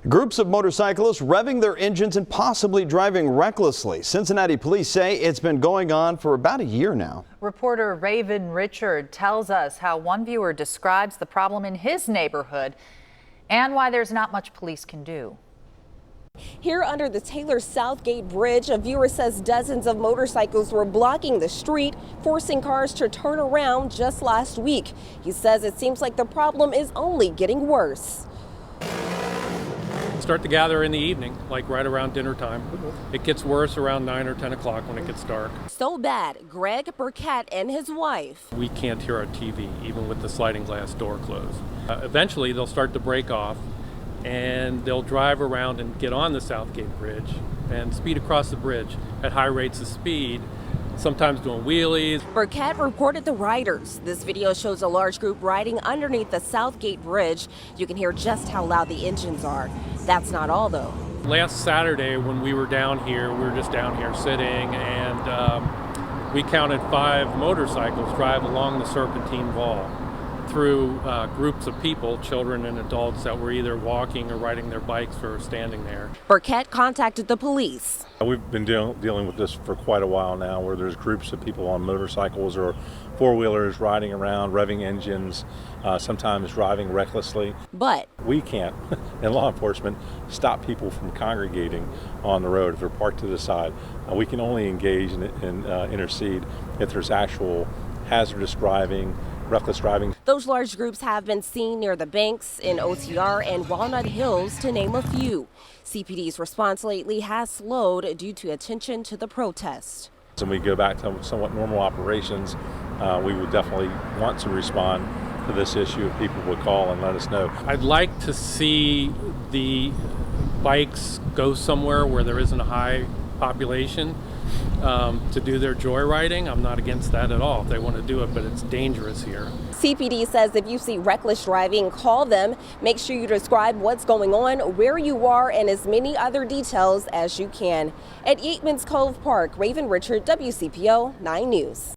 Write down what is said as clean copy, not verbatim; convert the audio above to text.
Groups of motorcyclists revving their engines and possibly driving recklessly. Cincinnati police say it's been going on for about a year now. Reporter Raven Richard tells us how one viewer describes the problem in his neighborhood and why there's not much police can do. Here under the Taylor Southgate Bridge, a viewer says dozens of motorcycles were blocking the street, forcing cars to turn around just last week. He says it seems like the problem is only getting worse. Start to gather in the evening, like right around dinner time. It gets worse around 9 or 10 o'clock when it gets dark. So bad, Greg Burkett and his wife. We can't hear our TV, even with the sliding glass door closed. Eventually, they'll start to break off, and they'll drive around and get on the Southgate Bridge and speed across the bridge at high rates of speed, sometimes doing wheelies. Burkett reported the riders. This video shows a large group riding underneath the Southgate Bridge. You can hear just how loud the engines are. That's not all, though. Last Saturday, when we were down here, we were just down here sitting, and we counted 5 motorcycles drive along the Serpentine Wall through groups of people, children and adults, that were either walking or riding their bikes or standing there. Burkett contacted the police. We've been dealing with this for quite a while now, where there's groups of people on motorcycles or four-wheelers riding around, revving engines, sometimes driving recklessly. But we can't, in law enforcement, stop people from congregating on the road if they're parked to the side. We can only engage and intercede if there's actual hazardous driving, reckless driving. Those large groups have been seen near the banks, in OTR and Walnut Hills, to name a few. CPD's response lately has slowed due to attention to the protest. When we go back to somewhat normal operations, we would definitely want to respond to this issue if people would call and let us know. I'd like to see the bikes go somewhere where there isn't a high population to do their joyriding. I'm not against that at all if they want to do it, but it's dangerous here. CPD says if you see reckless driving, call them. Make sure you describe what's going on, where you are, and as many other details as you can. At Yeatman's Cove Park, Raven Richard, WCPO 9 News.